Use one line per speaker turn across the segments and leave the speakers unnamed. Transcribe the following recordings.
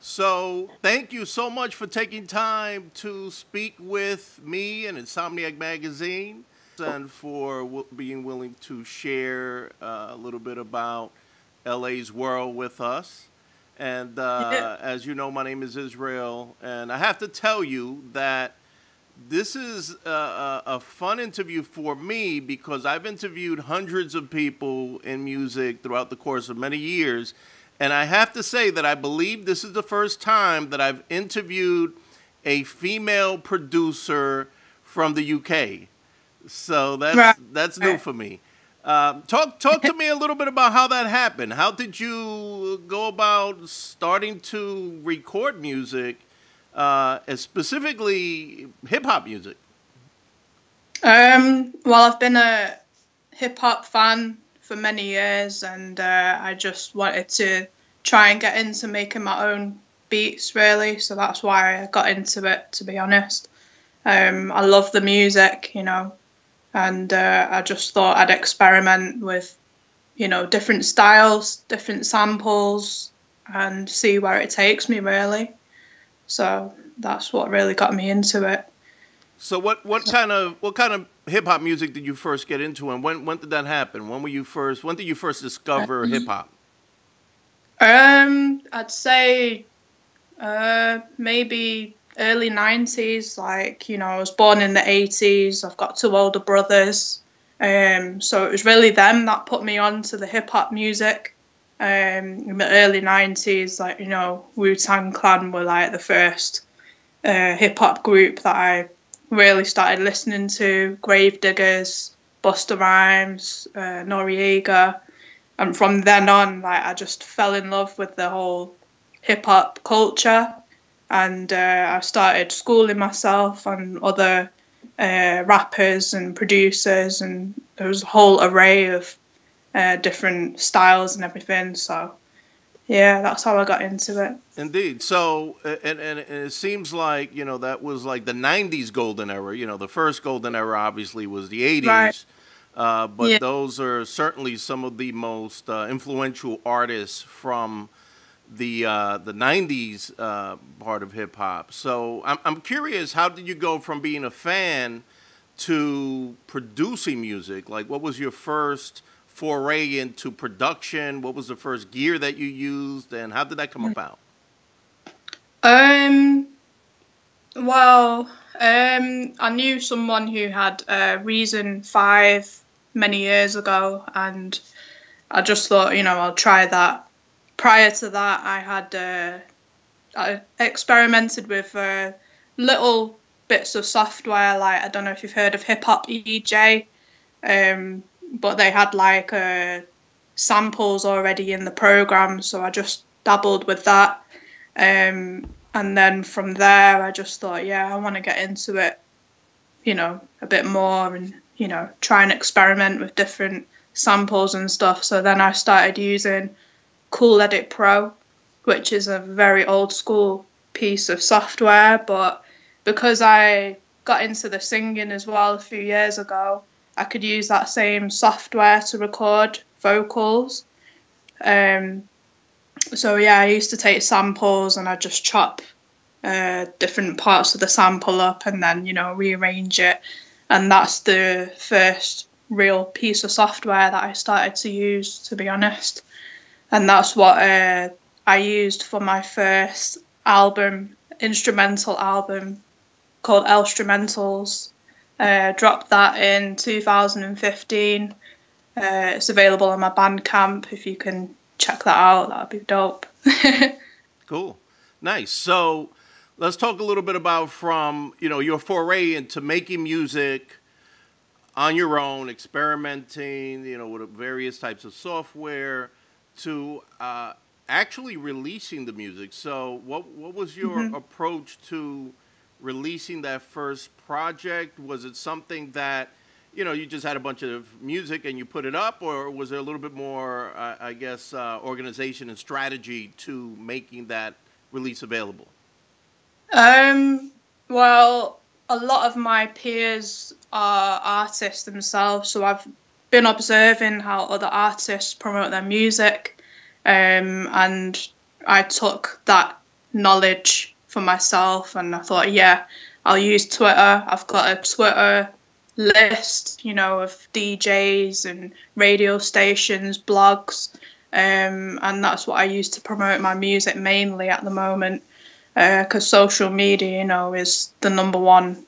So, thank you so much for taking time to speak with me and Insomniac Magazine and for being willing to share a little bit about LA's world with us. And
Yeah.
as you know, my name is Israel. And I have to tell you that this is a fun interview for me because I've interviewed hundreds of people in music throughout the course of many years. And I have to say that I believe this is the first time that I've interviewed a female producer from the UK. So
Right.
that's new for me. Talk to me a little bit about how that happened. How did you go about starting to record music, and specifically hip hop music?
Well, I've been a hip hop fan for many years, and I just wanted to try and get into making my own beats, really. So that's why I got into it, to be honest. I love the music, and I just thought I'd experiment with, different styles, different samples, and see where it takes me, really. So that's what really got me into it.
So what kind of hip hop music did you first get into, and when did that happen? When did you first discover hip hop?
I'd say maybe early 90s. Like, I was born in the 80s. I've got two older brothers. So it was really them that put me on to the hip hop music. In the early 90s, like, Wu-Tang Clan were like the first hip hop group that I really started listening to. Gravediggers, Busta Rhymes, Noriega. And from then on, like, I just fell in love with the whole hip hop culture, and I started schooling myself on other rappers and producers, and there was a whole array of different styles and everything. So yeah, that's how I got into it.
Indeed. So, and it seems like that was like the '90s golden era. The first golden era obviously was the
Right.
'80s,
Yeah.
but those are certainly some of the most influential artists from the '90s part of hip hop. So, I'm curious, how did you go from being a fan to producing music? Like, what was your first foray into production? What was the first gear that you used, and how did that come about?
Um. Well, I knew someone who had Reason 5 many years ago, and I just thought, I'll try that. Prior to that, I experimented with little bits of software. Like, I don't know if you've heard of Hip Hop EJ, but they had like samples already in the program, so I just dabbled with that. And then from there, I just thought, yeah, I want to get into it, a bit more, and try and experiment with different samples and stuff. So then I started using Cool Edit Pro, which is a very old school piece of software. But because I got into the singing as well a few years ago, I could use that same software to record vocals. Um, so yeah, I used to take samples and I just chop different parts of the sample up and then rearrange it, and that's the first real piece of software that I started to use, to be honest. And that's what I used for my first album, instrumental album called Elstrumentals. Dropped that in 2015. It's available on my Bandcamp. If you can check that out, that'd be dope.
Cool. Nice. So let's talk a little bit about from, your foray into making music on your own, experimenting, with various types of software to actually releasing the music. So what was your
Mhm.
approach to releasing that first project? Was it something that you just had a bunch of music and you put it up, or was there a little bit more, I guess, organization and strategy to making that release available?
Um, well, a lot of my peers are artists themselves, so I've been observing how other artists promote their music, and I took that knowledge for myself, and I thought, yeah, I'll use Twitter. I've got a Twitter list, you know, of DJs and radio stations, blogs, and that's what I use to promote my music mainly at the moment, because social media, you know, is the number one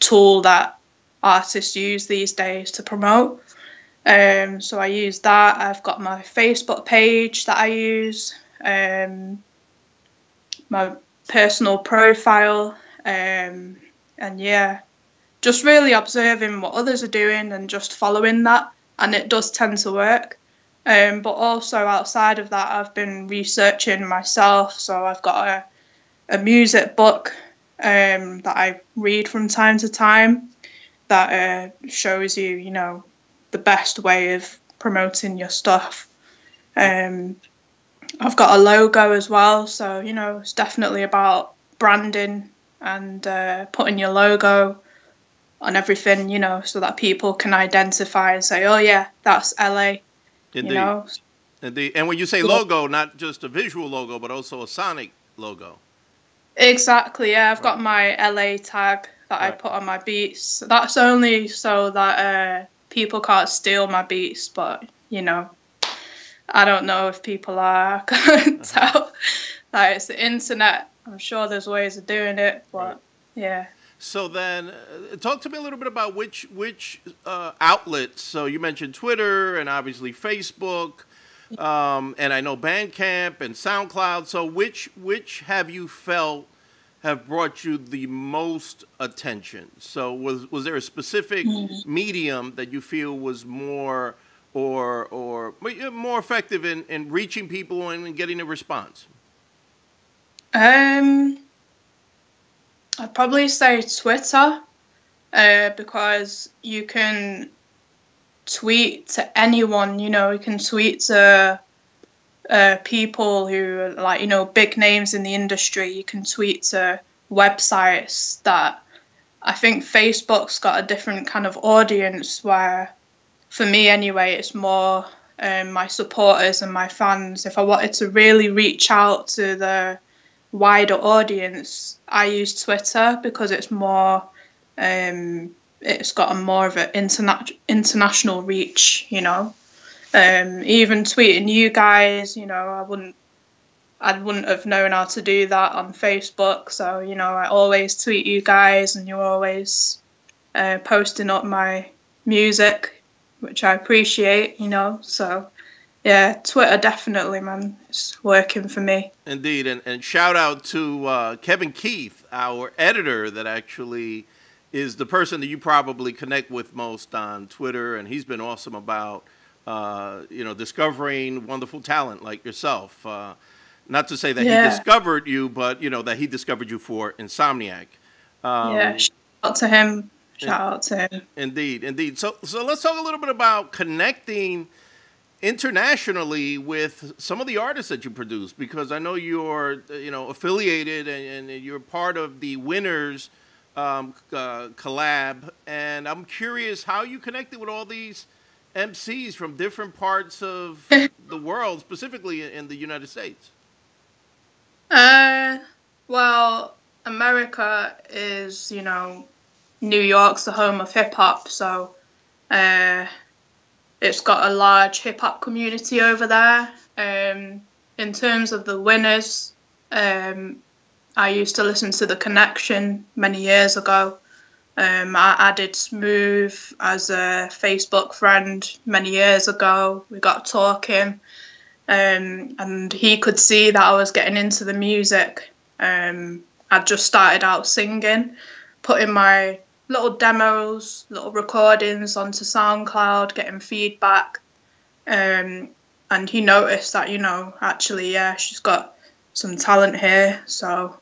tool that artists use these days to promote. So I use that. I've got my Facebook page that I use, my personal profile, and yeah, just really observing what others are doing and just following that, and it does tend to work. But also outside of that, I've been researching myself, so I've got a music book that I read from time to time that shows you, you know, the best way of promoting your stuff. I've got a logo as well, so, you know, it's definitely about branding and putting your logo on everything, you know, so that people can identify and say, oh yeah, that's LA.
Indeed.
You know?
Indeed. And when you say logo, not just a visual logo, but also a sonic logo.
Exactly, yeah. I've got my LA tag that I put on my beats. That's only so that people can't steal my beats, but, you know, I don't know if people are. I can't tell. Like, it's the internet. I'm sure there's ways of doing it, but yeah.
So then, talk to me a little bit about which outlets. So you mentioned Twitter and obviously Facebook, and I know Bandcamp and SoundCloud. So which have you felt have brought you the most attention? So was there a specific medium that you feel was more or more effective in reaching people and getting a response?
I'd probably say Twitter, because you can tweet to anyone, you know, you can tweet to people who are, like, you know, big names in the industry. You can tweet to websites that I think Facebook's got a different kind of audience where, for me anyway, it's more my supporters and my fans. If I wanted to really reach out to the wider audience, I use Twitter because it's more, it's got a more of an international reach, you know. Even tweeting you guys, you know, I wouldn't have known how to do that on Facebook. So, you know, I always tweet you guys, and you're always posting up my music, which I appreciate, you know. So yeah, Twitter definitely, man. It's working for me.
Indeed. And shout out to Kevin Keith, our editor, that actually is the person that you probably connect with most on Twitter. And he's been awesome about, you know, discovering wonderful talent like yourself. Not to say that he discovered you, but, you know, that he discovered you for Insomniac.
Yeah, shout out to him. Shout out to him.
Indeed, indeed. So let's talk a little bit about connecting internationally with some of the artists that you produce, because I know you're, you know, affiliated and you're part of the Winners collab, and I'm curious how you connected with all these MCs from different parts of the world, specifically in the United States.
Well, America is, you know, New York's the home of hip hop, so it's got a large hip hop community over there. In terms of the Winners, I used to listen to The Connection many years ago. I added Smooth as a Facebook friend many years ago. We got talking, and he could see that I was getting into the music. I just started out singing, putting my little demos, little recordings onto SoundCloud, getting feedback. And he noticed that, you know, actually, yeah, she's got some talent here. So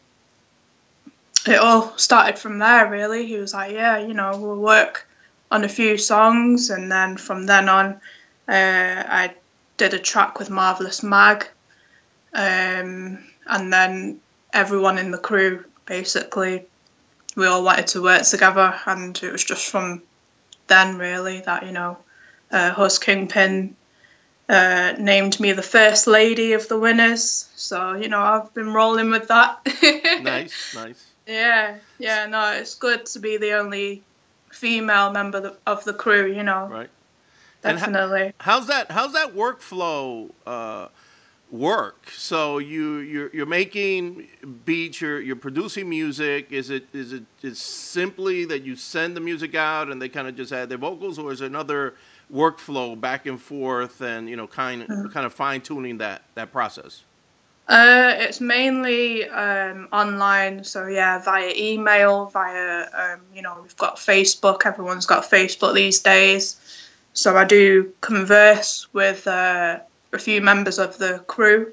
it all started from there, really. He was like, yeah, you know, we'll work on a few songs. And then from then on, I did a track with Marvelous Mag. And then everyone in the crew, basically, we all wanted to work together. And it was just from then, really, that, you know, Hus Kingpin named me the first lady of the winners. So, I've been rolling with that.
Nice, nice.
Yeah, no, it's good to be the only female member of the crew,
Right.
Definitely.
And how's that workflow work? So you're making beats, you're producing music. Is it simply that you send the music out and they kind of just add their vocals, or is there another workflow back and forth and kind of fine tuning that process?
It's mainly online, so yeah, via email, via we've got Facebook. Everyone's got Facebook these days, so I do converse with a few members of the crew.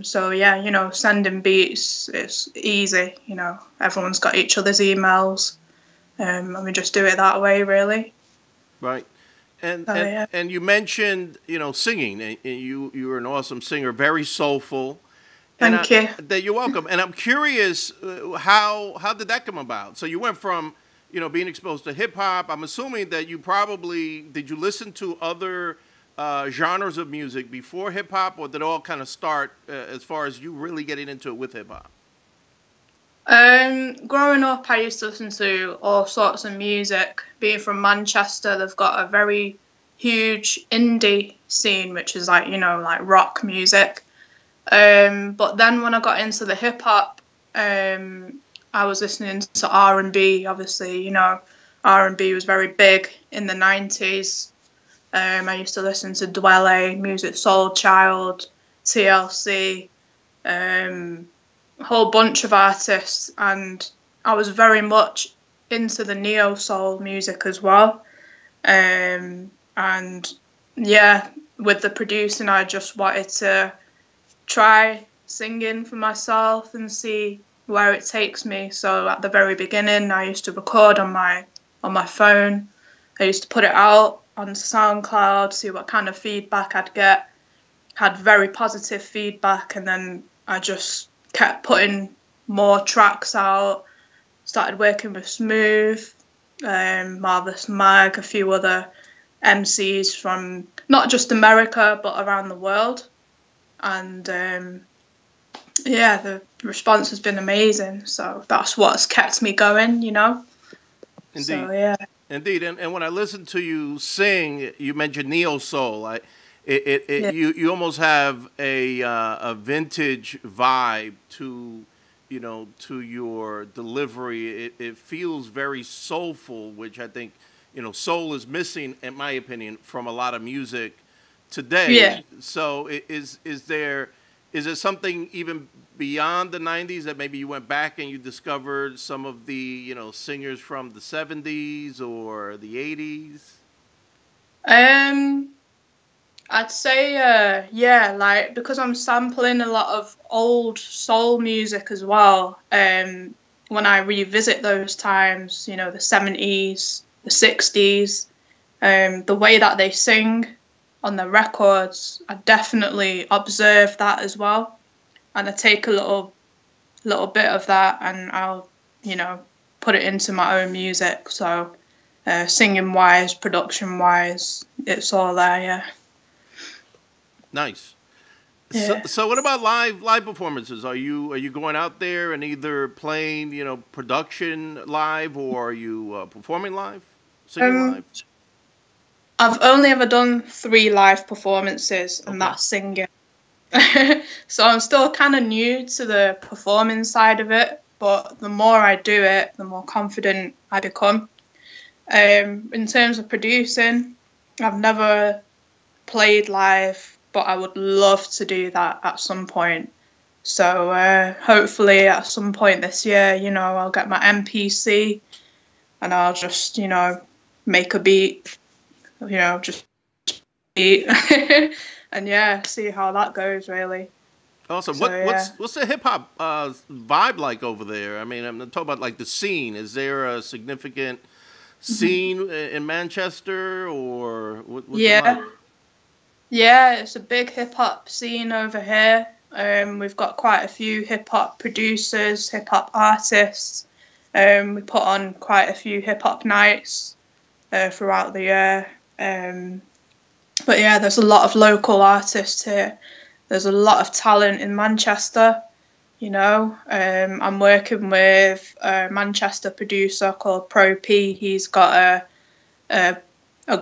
So yeah, sending beats, it's easy. Everyone's got each other's emails, and we just do it that way, really.
Right. And
Yeah.
and you mentioned singing, and you're an awesome singer, very soulful. And
Thank you.
that you're welcome. And I'm curious, how did that come about? So you went from being exposed to hip hop. I'm assuming that did you listen to other genres of music before hip hop, or did it all kind of start as far as you really getting into it with hip hop?
Growing up, I used to listen to all sorts of music. Being from Manchester, they've got a very huge indie scene, which is like rock music. But then when I got into the hip hop, I was listening to R&B. Obviously, R&B was very big in the 90s. I used to listen to Dwele, Music Soul Child, TLC, a whole bunch of artists, and I was very much into the neo soul music as well. And yeah, with the producing, I just wanted to try singing for myself and see where it takes me. So at the very beginning, I used to record on my phone. I used to put it out on SoundCloud, see what kind of feedback I'd get. Had very positive feedback, and then I just kept putting more tracks out. Started working with Smooth, Marvelous Mag, a few other MCs from not just America but around the world. And yeah, the response has been amazing. So that's what's kept me going,
Indeed.
So yeah.
Indeed. And when I listen to you sing, you mentioned neo soul.
Yeah.
You almost have a vintage vibe to your delivery. It feels very soulful, which I think soul is missing, in my opinion, from a lot of music today.
Yeah.
So is there something even beyond the 90s that maybe you went back and you discovered some of the singers from the 70s or the 80s?
I'd say yeah, like, because I'm sampling a lot of old soul music as well. When I revisit those times, the 70s, the 60s, the way that they sing on the records, I definitely observe that as well, and I take a little bit of that and I'll put it into my own music. So singing wise, production wise, it's all there. Yeah.
Nice.
Yeah.
So what about live performances? Are you going out there and either playing production live, or are you performing live, singing live?
I've only ever done 3 live performances, and
Okay.
that's singing. So I'm still kind of new to the performing side of it, but the more I do it, the more confident I become. In terms of producing, I've never played live, but I would love to do that at some point. So hopefully at some point this year, I'll get my MPC and I'll just, make a beat, just beat. And yeah, see how that goes, really.
Awesome.
So, yeah.
What's the hip hop vibe like over there? I mean, I'm talking about like the scene. Is there a significant scene in Manchester, or what's it
Yeah.
like?
Yeah, it's a big hip hop scene over here. We've got quite a few hip hop producers, hip hop artists. We put on quite a few hip hop nights throughout the year. But yeah, there's a lot of local artists here. There's a lot of talent in Manchester. I'm working with a Manchester producer called Pro P. He's got a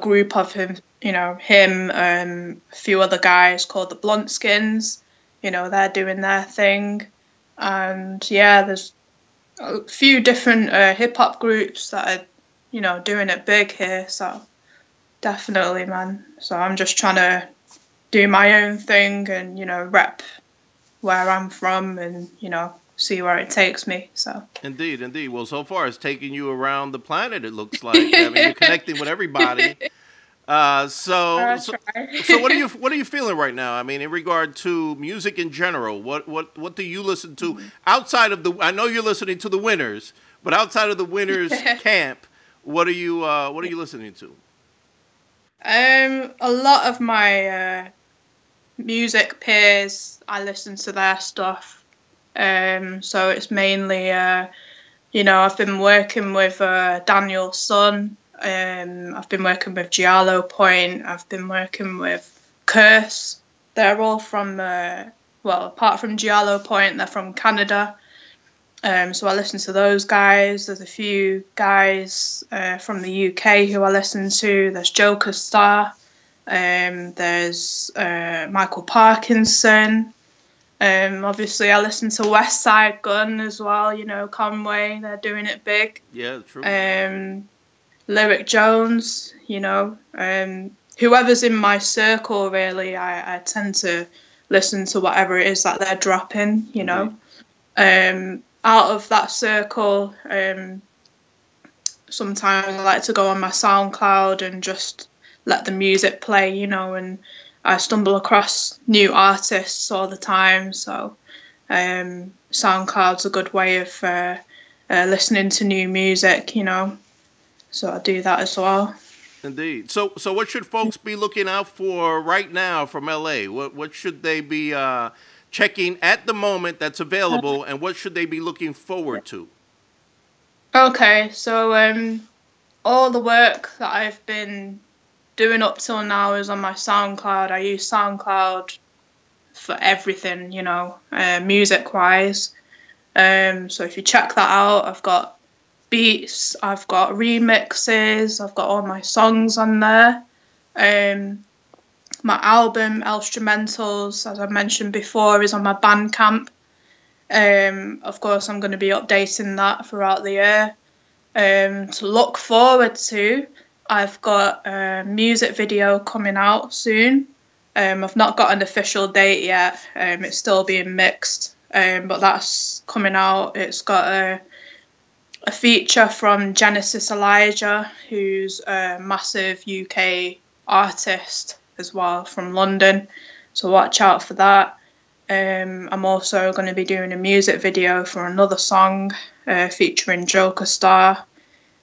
group of him, a few other guys called the Bluntskins. They're doing their thing. And yeah, there's a few different hip hop groups that are, doing it big here. So definitely, man. So I'm just trying to do my own thing and, rep where I'm from and, see where it takes me. So
Indeed, indeed. Well, so far it's taking you around the planet, it looks like. I mean, you're connecting with everybody. So what are you feeling right now? I mean, in regard to music in general, what do you listen to outside of the? I know you're listening to the Winners, but outside of the Winners camp, what are you listening to?
A lot of my music peers, I listen to their stuff. So it's mainly, I've been working with Daniel Sun. I've been working with Giallo Point. I've been working with Curse. They're all from, apart from Giallo Point, they're from Canada. So I listen to those guys. There's a few guys from the UK who I listen to. There's Joker Star. There's Michael Parkinson. Obviously, I listen to West Side Gun as well. Conway, they're doing it big.
Yeah, true.
Lyric Jones. Whoever's in my circle, really, I tend to listen to whatever it is that they're dropping. Out of that circle, sometimes I like to go on my SoundCloud and just let the music play, and I stumble across new artists all the time. So SoundCloud's a good way of listening to new music, So I do that as well.
Indeed. So what should folks be looking out for right now from LA? What should they be checking at the moment that's available, and what should they be looking forward to?
Okay, so all the work that I've been doing up till now is on my SoundCloud. I use SoundCloud for everything, music-wise. So if you check that out, I've got beats, I've got remixes, I've got all my songs on there. My album, Instrumentals, as I mentioned before, is on my Bandcamp. Of course, I'm going to be updating that throughout the year. To look forward to, I've got a music video coming out soon. I've not got an official date yet. It's still being mixed, but that's coming out. It's got a feature from Genesis Elijah, who's a massive UK artist as well from London. So watch out for that. I'm also going to be doing a music video for another song featuring Joker Star.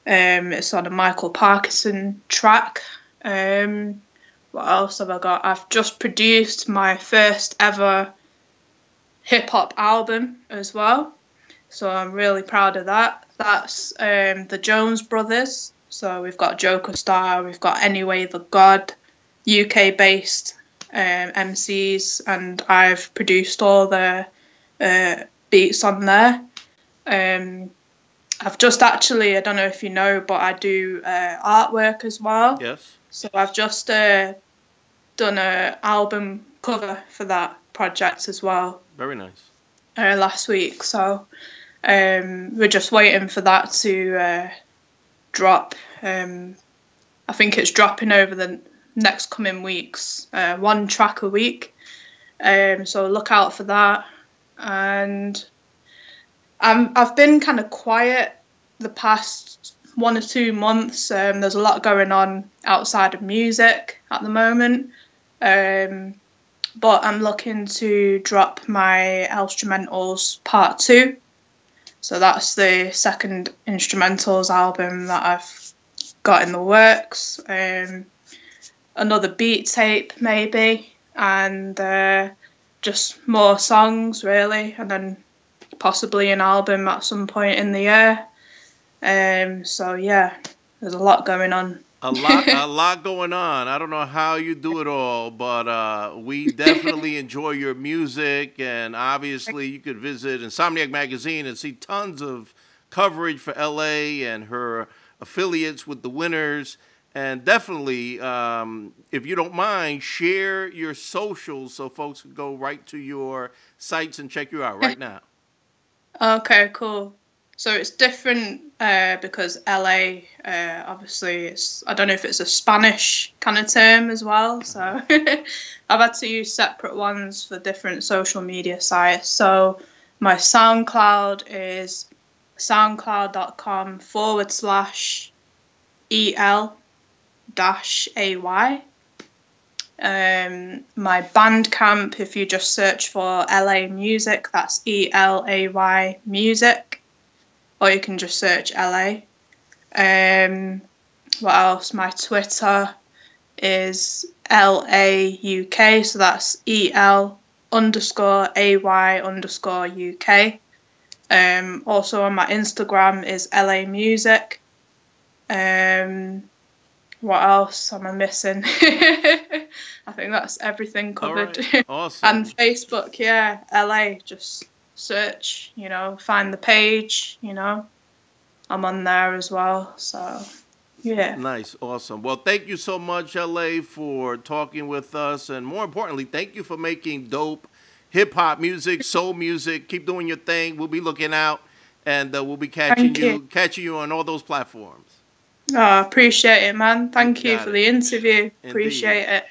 It's on a Michael Parkinson track. What else have I got? I've just produced my first ever hip hop album as well. So I'm really proud of that. That's the Jones Brothers. So we've got Joker Star, we've got Anyway the God, UK based MCs, and I've produced all the beats on there. I've just actually, I don't know if you know, but I do artwork as well.
Yes.
So I've just done an album cover for that project as well.
Very nice.
Last week. So we're just waiting for that to drop. I think it's dropping over the next coming weeks, 1 track a week. So look out for that. And I've been kind of quiet the past 1 or 2 months. There's a lot going on outside of music at the moment. But I'm looking to drop my Instrumentals Part 2. So that's the second Instrumentals album that I've got in the works. Another beat tape maybe, and just more songs really, and then possibly an album at some point in the year. So yeah, there's a lot going on.
A lot going on. I don't know how you do it all, but we definitely enjoy your music, and obviously you could visit Insomniac Magazine and see tons of coverage for LA and her affiliates with the winners. And definitely, if you don't mind, share your socials so folks can go right to your sites and check you out right now.
Okay, cool. So it's different because LA, obviously, I don't know if it's a Spanish kind of term as well. So I've had to use separate ones for different social media sites. So my SoundCloud is soundcloud.com/EL-AY. My Bandcamp, if you just search for LA Music, that's ELAY Music, or you can just search LA. What else? My Twitter is LAUK, so that's EL_AY_UK. Also on my Instagram is LA Music. What else am I missing? I think that's everything covered.
All right. Awesome.
And Facebook, yeah, LA. Just search, find the page, I'm on there as well. So, yeah.
Nice. Awesome. Well, thank you so much, LA, for talking with us. And more importantly, thank you for making dope hip-hop music, soul music. Keep doing your thing. We'll be looking out, and we'll be catching you on all those platforms.
Oh, appreciate it, man. Thank you for the interview. Appreciate it.